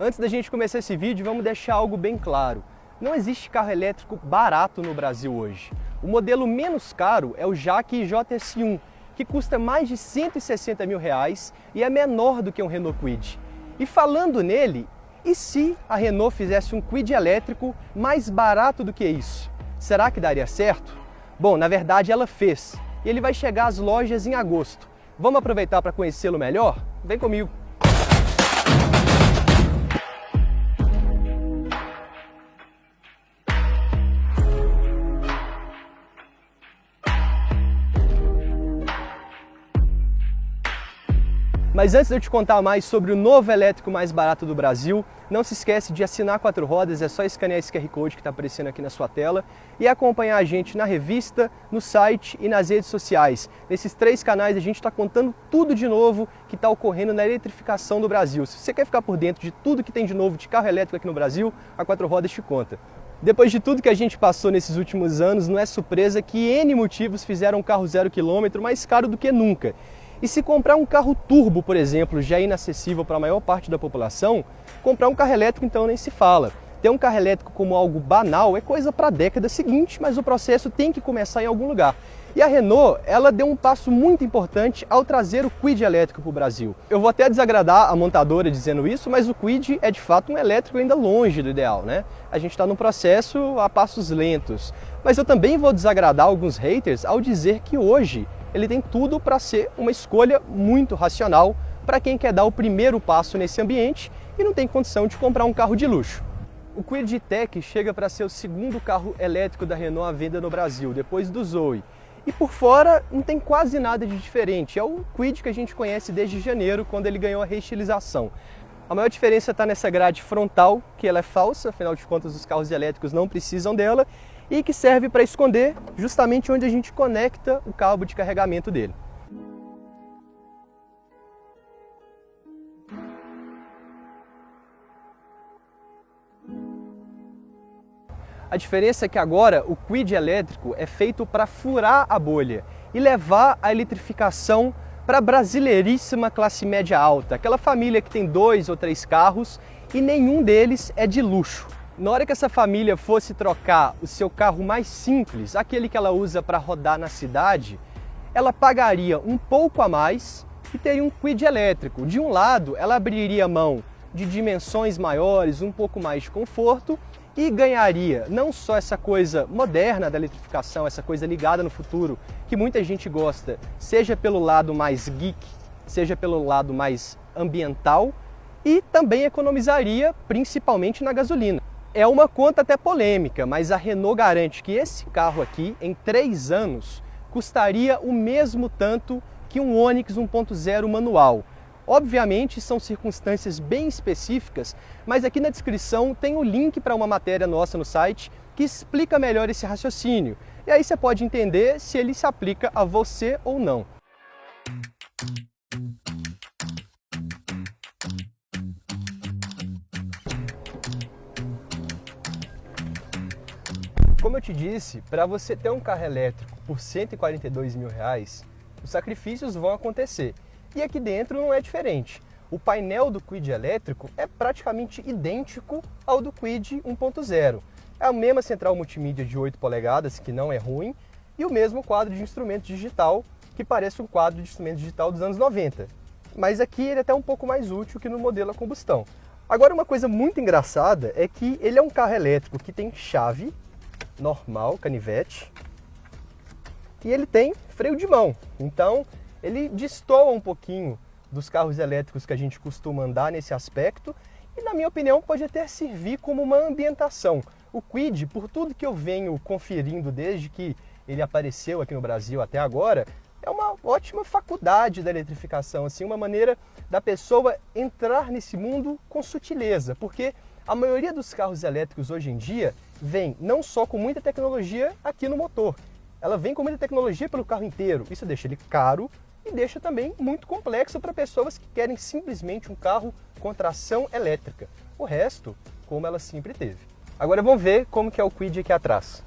Antes da gente começar esse vídeo, vamos deixar algo bem claro. Não existe carro elétrico barato no Brasil hoje. O modelo menos caro é o Jaque JS1, que custa mais de R$160 mil e é menor do que um Renault Kwid. E falando nele, e se a Renault fizesse um Kwid elétrico mais barato do que isso? Será que daria certo? Bom, na verdade ela fez, e ele vai chegar às lojas em agosto. Vamos aproveitar para conhecê-lo melhor? Vem comigo! Mas antes de eu te contar mais sobre o novo elétrico mais barato do Brasil, não se esquece de assinar a Quatro Rodas, é só escanear esse QR Code que está aparecendo aqui na sua tela e acompanhar a gente na revista, no site e nas redes sociais. Nesses 3 canais a gente está contando tudo de novo que está ocorrendo na eletrificação do Brasil. Se você quer ficar por dentro de tudo que tem de novo de carro elétrico aqui no Brasil, a Quatro Rodas te conta. Depois de tudo que a gente passou nesses últimos anos, não é surpresa que N motivos fizeram um carro 0 km mais caro do que nunca. E se comprar um carro turbo, por exemplo, já é inacessível para a maior parte da população, comprar um carro elétrico então nem se fala. Ter um carro elétrico como algo banal é coisa para a década seguinte, mas o processo tem que começar em algum lugar. E a Renault, ela deu um passo muito importante ao trazer o Kwid elétrico para o Brasil. Eu vou até desagradar a montadora dizendo isso, mas o Kwid é de fato um elétrico ainda longe do ideal, né? A gente está num processo a passos lentos. Mas eu também vou desagradar alguns haters ao dizer que hoje ele tem tudo para ser uma escolha muito racional para quem quer dar o primeiro passo nesse ambiente e não tem condição de comprar um carro de luxo. O Kwid E-Tech chega para ser o segundo carro elétrico da Renault à venda no Brasil, depois do Zoe. E por fora não tem quase nada de diferente, é o Kwid que a gente conhece desde janeiro, quando ele ganhou a reestilização. A maior diferença está nessa grade frontal, que ela é falsa, afinal de contas os carros elétricos não precisam dela, e que serve para esconder justamente onde a gente conecta o cabo de carregamento dele. A diferença é que agora o Kwid elétrico é feito para furar a bolha e levar a eletrificação para a brasileiríssima classe média alta, aquela família que tem 2 ou 3 carros e nenhum deles é de luxo. Na hora que essa família fosse trocar o seu carro mais simples, aquele que ela usa para rodar na cidade, ela pagaria um pouco a mais e teria um Kwid elétrico. De um lado, ela abriria mão de dimensões maiores, um pouco mais de conforto e ganharia não só essa coisa moderna da eletrificação, essa coisa ligada no futuro, que muita gente gosta, seja pelo lado mais geek, seja pelo lado mais ambiental, e também economizaria principalmente na gasolina. É uma conta até polêmica, mas a Renault garante que esse carro aqui, em 3 anos, custaria o mesmo tanto que um Onix 1.0 manual. Obviamente são circunstâncias bem específicas, mas aqui na descrição tem o link para uma matéria nossa no site que explica melhor esse raciocínio. E aí você pode entender se ele se aplica a você ou não. Como eu te disse, para você ter um carro elétrico por R$142 mil, os sacrifícios vão acontecer. E aqui dentro não é diferente. O painel do Kwid elétrico é praticamente idêntico ao do Kwid 1.0. É a mesma central multimídia de 8 polegadas, que não é ruim, e o mesmo quadro de instrumento digital, que parece um quadro de instrumento digital dos anos 90. Mas aqui ele é até um pouco mais útil que no modelo a combustão. Agora, uma coisa muito engraçada é que ele é um carro elétrico que tem chave normal, canivete, e ele tem freio de mão, então ele destoa um pouquinho dos carros elétricos que a gente costuma andar nesse aspecto e, na minha opinião, pode até servir como uma ambientação. O Kwid, por tudo que eu venho conferindo desde que ele apareceu aqui no Brasil até agora, é uma ótima faculdade da eletrificação, assim, uma maneira da pessoa entrar nesse mundo com sutileza, porque a maioria dos carros elétricos hoje em dia vem não só com muita tecnologia aqui no motor, ela vem com muita tecnologia pelo carro inteiro. Isso deixa ele caro e deixa também muito complexo para pessoas que querem simplesmente um carro com tração elétrica. O resto, como ela sempre teve. Agora vamos ver como que é o Kwid aqui atrás.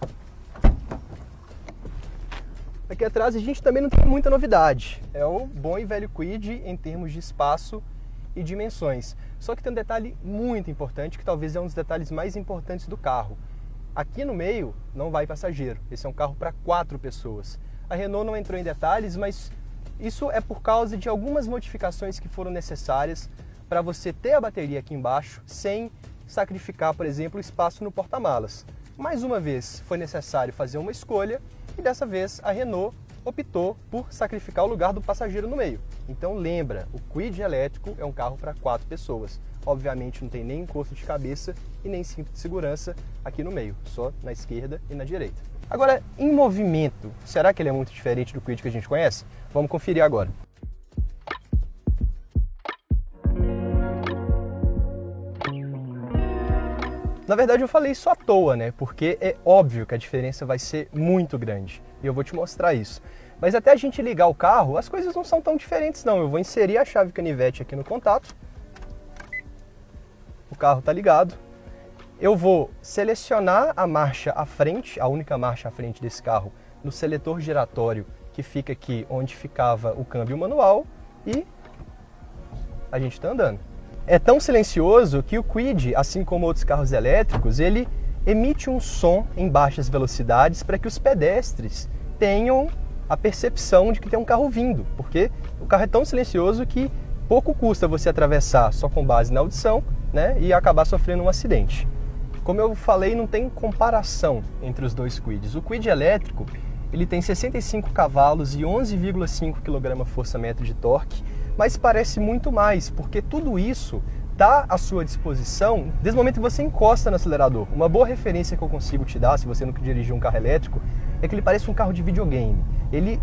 Aqui atrás a gente também não tem muita novidade. É o bom e velho Kwid em termos de espaço e dimensões. Só que tem um detalhe muito importante, que talvez é um dos detalhes mais importantes do carro. Aqui no meio não vai passageiro, esse é um carro para 4 pessoas. A Renault não entrou em detalhes, mas isso é por causa de algumas modificações que foram necessárias para você ter a bateria aqui embaixo sem sacrificar, por exemplo, o espaço no porta-malas. Mais uma vez foi necessário fazer uma escolha e dessa vez a Renault optou por sacrificar o lugar do passageiro no meio. Então lembra, o Kwid elétrico é um carro para 4 pessoas. Obviamente não tem nem encosto de cabeça e nem cinto de segurança aqui no meio, só na esquerda e na direita. Agora, em movimento, será que ele é muito diferente do Kwid que a gente conhece? Vamos conferir agora. Na verdade eu falei isso à toa, né? Porque é óbvio que a diferença vai ser muito grande. E eu vou te mostrar isso. Mas até a gente ligar o carro, as coisas não são tão diferentes não. Eu vou inserir a chave canivete aqui no contato. O carro está ligado. Eu vou selecionar a marcha à frente, a única marcha à frente desse carro, no seletor giratório que fica aqui onde ficava o câmbio manual e a gente está andando. É tão silencioso que o Kwid, assim como outros carros elétricos, ele emite um som em baixas velocidades para que os pedestres tenham a percepção de que tem um carro vindo, porque o carro é tão silencioso que pouco custa você atravessar só com base na audição, né, e acabar sofrendo um acidente. Como eu falei, não tem comparação entre os dois Kwids. O Kwid elétrico ele tem 65 cavalos e 11,5 kgfm de torque, mas parece muito mais, porque tudo isso está à sua disposição desde o momento que você encosta no acelerador. Uma boa referência que eu consigo te dar, se você nunca dirigiu um carro elétrico, é que ele parece um carro de videogame. Ele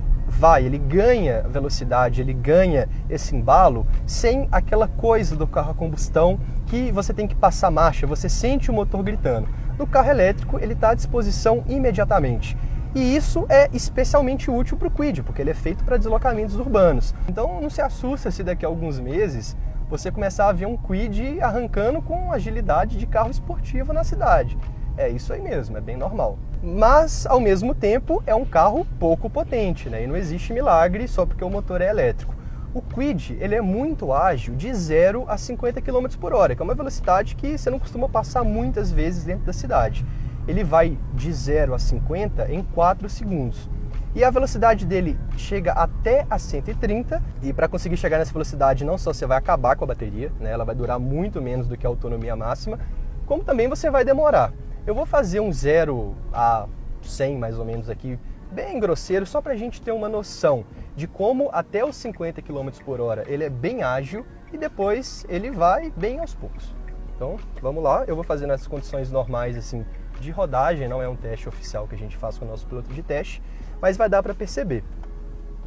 ganha velocidade, ele ganha esse embalo sem aquela coisa do carro a combustão que você tem que passar marcha, você sente o motor gritando. No carro elétrico ele está à disposição imediatamente. E isso é especialmente útil para o Kwid, porque ele é feito para deslocamentos urbanos. Então não se assusta se daqui a alguns meses você começar a ver um Kwid arrancando com agilidade de carro esportivo na cidade. É isso aí mesmo, é bem normal. Mas, ao mesmo tempo, é um carro pouco potente, né? E não existe milagre só porque o motor é elétrico. O Kwid, ele é muito ágil de 0 a 50 km por hora, que é uma velocidade que você não costuma passar muitas vezes dentro da cidade. Ele vai de 0 a 50 em 4 segundos. E a velocidade dele chega até a 130, e para conseguir chegar nessa velocidade não só você vai acabar com a bateria, né? Ela vai durar muito menos do que a autonomia máxima, como também você vai demorar. Eu vou fazer um 0 a 100 mais ou menos aqui, bem grosseiro, só para a gente ter uma noção de como até os 50 km por hora ele é bem ágil e depois ele vai bem aos poucos. Então vamos lá, eu vou fazer nas condições normais assim de rodagem, não é um teste oficial que a gente faz com o nosso piloto de teste, mas vai dar para perceber.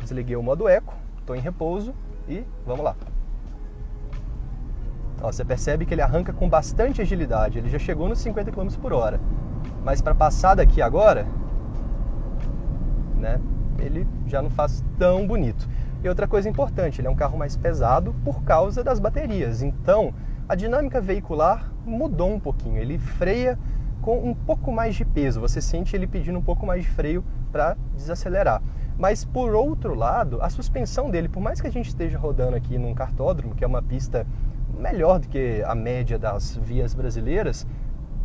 Desliguei o modo eco, estou em repouso e vamos lá. Ó, você percebe que ele arranca com bastante agilidade, ele já chegou nos 50 km por hora, mas para passar daqui agora, né, ele já não faz tão bonito. E outra coisa importante, ele é um carro mais pesado por causa das baterias, então a dinâmica veicular mudou um pouquinho, ele freia com um pouco mais de peso, você sente ele pedindo um pouco mais de freio para desacelerar. Mas por outro lado, a suspensão dele, por mais que a gente esteja rodando aqui num kartódromo, que é uma pista melhor do que a média das vias brasileiras,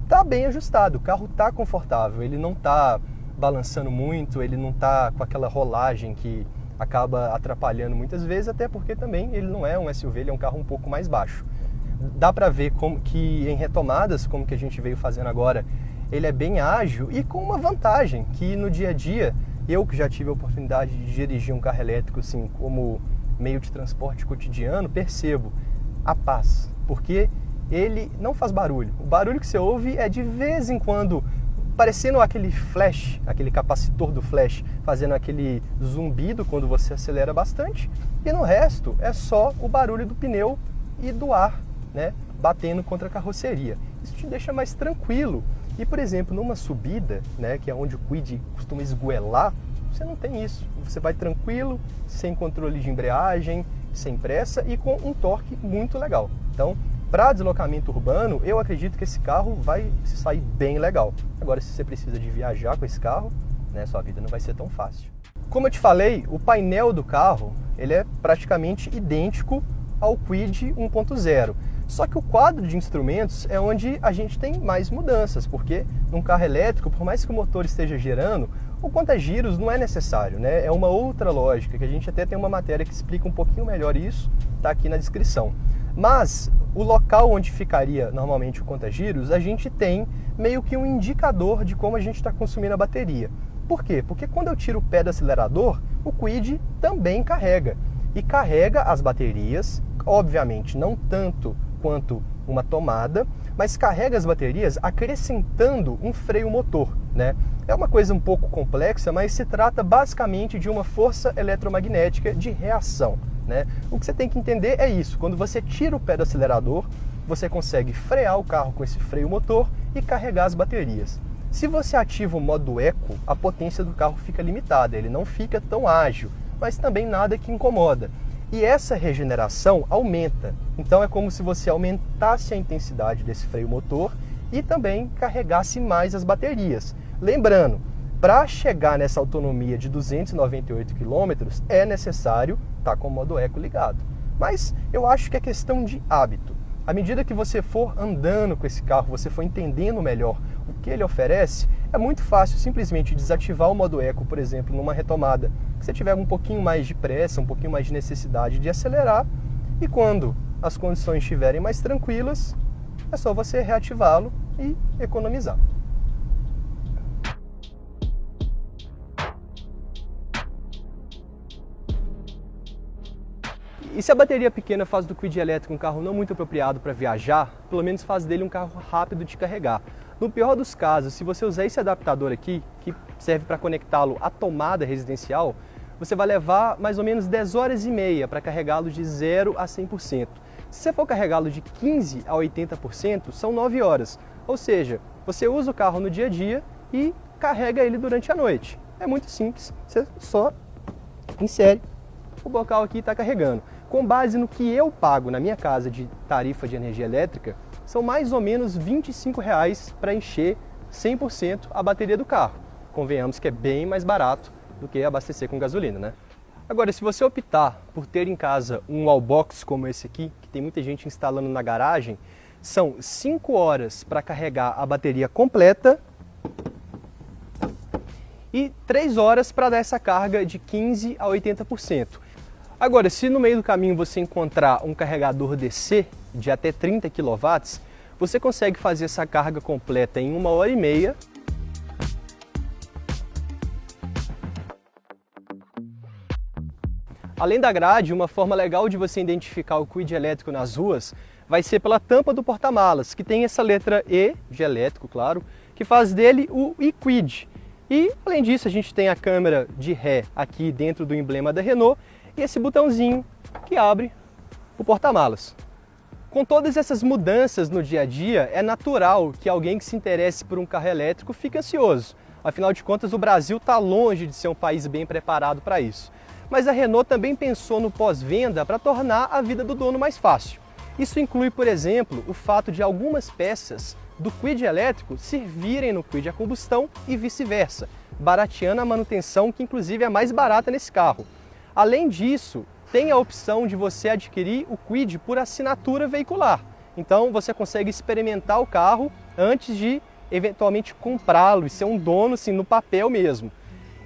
está bem ajustado, o carro está confortável, ele não está balançando muito, ele não está com aquela rolagem que acaba atrapalhando muitas vezes, até porque também ele não é um SUV, ele é um carro um pouco mais baixo. Dá para ver como que em retomadas, como que a gente veio fazendo agora, ele é bem ágil e com uma vantagem, que no dia a dia, eu que já tive a oportunidade de dirigir um carro elétrico assim, como meio de transporte cotidiano, percebo a paz, porque ele não faz barulho. O barulho que você ouve é de vez em quando, parecendo aquele flash, aquele capacitor do flash, fazendo aquele zumbido quando você acelera bastante, e no resto é só o barulho do pneu e do ar, né, batendo contra a carroceria. Isso te deixa mais tranquilo. E, por exemplo, numa subida, né, que é onde o Kwid costuma esgoelar, você não tem isso. Você vai tranquilo, sem controle de embreagem, sem pressa e com um torque muito legal. Então, para deslocamento urbano, eu acredito que esse carro vai se sair bem legal. Agora, se você precisa de viajar com esse carro, né, sua vida não vai ser tão fácil. Como eu te falei, o painel do carro ele é praticamente idêntico ao Kwid 1.0. Só que o quadro de instrumentos é onde a gente tem mais mudanças, porque num carro elétrico, por mais que o motor esteja girando, o conta-giros não é necessário, né? É uma outra lógica, que a gente até tem uma matéria que explica um pouquinho melhor isso, está aqui na descrição. Mas o local onde ficaria normalmente o conta-giros, a gente tem meio que um indicador de como a gente está consumindo a bateria. Por quê? Porque quando eu tiro o pé do acelerador, o Kwid também carrega. E carrega as baterias, obviamente não tanto quanto uma tomada, mas carrega as baterias acrescentando um freio motor, né? É uma coisa um pouco complexa, mas se trata basicamente de uma força eletromagnética de reação, né? O que você tem que entender é isso: quando você tira o pé do acelerador, você consegue frear o carro com esse freio motor e carregar as baterias. Se você ativa o modo eco, a potência do carro fica limitada, ele não fica tão ágil, mas também nada que incomoda. E essa regeneração aumenta. Então é como se você aumentasse a intensidade desse freio motor e também carregasse mais as baterias. Lembrando, para chegar nessa autonomia de 298 km é necessário estar com o modo eco ligado. Mas eu acho que é questão de hábito. À medida que você for andando com esse carro, você for entendendo melhor o que ele oferece, é muito fácil simplesmente desativar o modo eco, por exemplo, numa retomada. Se você tiver um pouquinho mais de pressa, um pouquinho mais de necessidade de acelerar, e quando as condições estiverem mais tranquilas, é só você reativá-lo e economizar. E se a bateria pequena faz do Kwid elétrico um carro não muito apropriado para viajar, pelo menos faz dele um carro rápido de carregar. No pior dos casos, se você usar esse adaptador aqui, que serve para conectá-lo à tomada residencial, você vai levar mais ou menos 10 horas e meia para carregá-lo de 0 a 100%. Se você for carregá-lo de 15 a 80%, são 9 horas. Ou seja, você usa o carro no dia a dia e carrega ele durante a noite. É muito simples, você só insere o bocal aqui e está carregando. Com base no que eu pago na minha casa de tarifa de energia elétrica, são mais ou menos R$ 25 para encher 100% a bateria do carro. Convenhamos que é bem mais barato do que abastecer com gasolina, né? Agora, se você optar por ter em casa um wallbox como esse aqui, que tem muita gente instalando na garagem, são 5 horas para carregar a bateria completa e 3 horas para dar essa carga de 15 a 80%. Agora, se no meio do caminho você encontrar um carregador DC de até 30 kW, você consegue fazer essa carga completa em 1 hora e meia. Além da grade, uma forma legal de você identificar o Kwid elétrico nas ruas vai ser pela tampa do porta-malas, que tem essa letra E, de elétrico, claro, que faz dele o iQuid. E, além disso, a gente tem a câmera de ré aqui dentro do emblema da Renault e esse botãozinho que abre o porta-malas. Com todas essas mudanças no dia a dia, é natural que alguém que se interesse por um carro elétrico fique ansioso. Afinal de contas, o Brasil está longe de ser um país bem preparado para isso. Mas a Renault também pensou no pós-venda para tornar a vida do dono mais fácil. Isso inclui, por exemplo, o fato de algumas peças do Kwid elétrico servirem no Kwid a combustão e vice-versa, barateando a manutenção, que inclusive é mais barata nesse carro. Além disso, tem a opção de você adquirir o Kwid por assinatura veicular. Então você consegue experimentar o carro antes de eventualmente comprá-lo e ser um dono assim, no papel mesmo.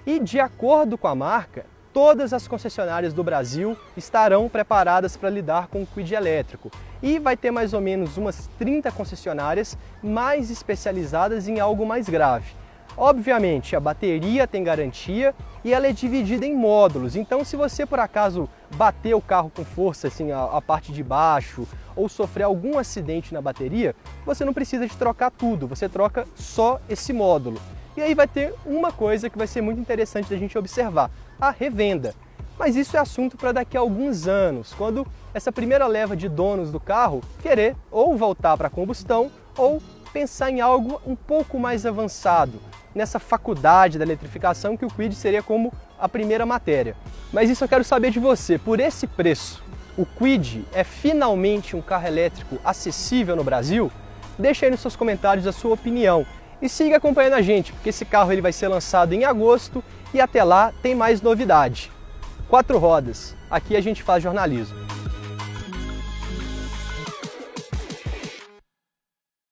E de acordo com a marca, todas as concessionárias do Brasil estarão preparadas para lidar com o Kwid elétrico. E vai ter mais ou menos umas 30 concessionárias mais especializadas em algo mais grave. Obviamente, a bateria tem garantia e ela é dividida em módulos. Então, se você por acaso bater o carro com força, assim, a parte de baixo, ou sofrer algum acidente na bateria, você não precisa de trocar tudo, você troca só esse módulo. E aí vai ter uma coisa que vai ser muito interessante da gente observar, a revenda. Mas isso é assunto para daqui a alguns anos, quando essa primeira leva de donos do carro querer ou voltar para a combustão ou pensar em algo um pouco mais avançado, nessa faculdade da eletrificação que o Kwid seria como a primeira matéria. Mas isso eu quero saber de você, por esse preço, o Kwid é finalmente um carro elétrico acessível no Brasil? Deixa aí nos seus comentários a sua opinião e siga acompanhando a gente, porque esse carro ele vai ser lançado em agosto e até lá tem mais novidade. 4 rodas, aqui a gente faz jornalismo.